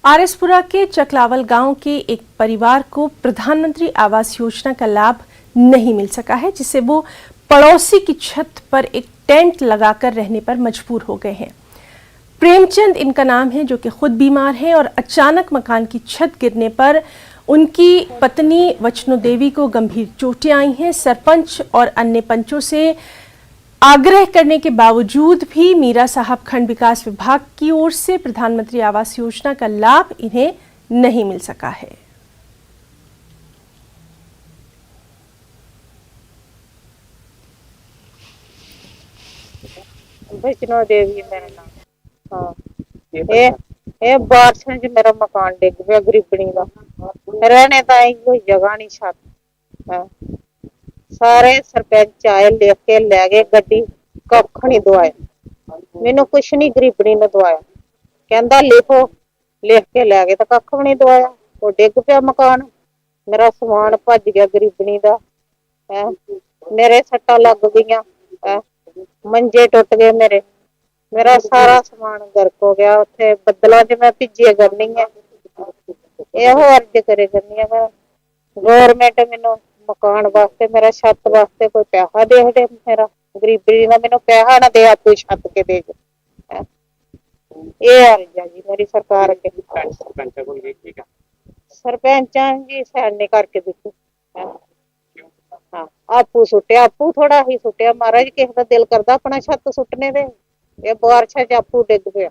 आरएसपुरा के चकलावल गांव के एक परिवार को प्रधानमंत्री आवास योजना का लाभ नहीं मिल सका है, जिससे वो पड़ोसी की छत पर एक टेंट लगाकर रहने पर मजबूर हो गए हैं। प्रेमचंद इनका नाम है, जो कि खुद बीमार हैं और अचानक मकान की छत गिरने पर उनकी पत्नी वचनो देवी को गंभीर चोटें आई हैं। सरपंच और अन्य पंचों से आग्रह करने के बावजूद भी मीरा साहब खंड विकास विभाग की ओर से प्रधानमंत्री आवास योजना का लाभ इन्हें नहीं मिल सका है। वैष्णो देवी मेरा नाम। हाँ, ये बारिशों च मेरा मकान डिग पिया गरीबनी का, रहने ताई कोई जगह नहीं छत। हाँ, सारे सरपंच आए लिख के लै गए गड्डी, कख नहीं दवाया मैनू, कुछ नहीं गरीबनी ने दवाया। कहंदा लिखो, लिख के लै गए तो कख भी नहीं दवाया। वो डिग पिया मकान, मेरा समान भज गया गरीबनी का। मेरे सट्टा लग गईयां, मंजे टुट गए मेरे, मेरा सारा समान गर्क हो गया। उत्थे बदलों च मैं भिजे करनी है, यहो अर्ज करे करनी है मैं गवर्नमेंट मैनू मकान वास्ते, मेरा छत वास्ते कोई पैसा दे दे। मेरा गरीबी का मैनू पैसा ना दे, तू छत के दे। ये अर्ज है जी मेरी सरकार अगे। सरपंचा जी सैन ने करके दिती। हाँ, आपू सुटिया, आपू थोड़ा ही सुटिया महाराज, किसी का दिल करदा अपना छत सुटने दे। ये बारिश च आपू डिग पिया।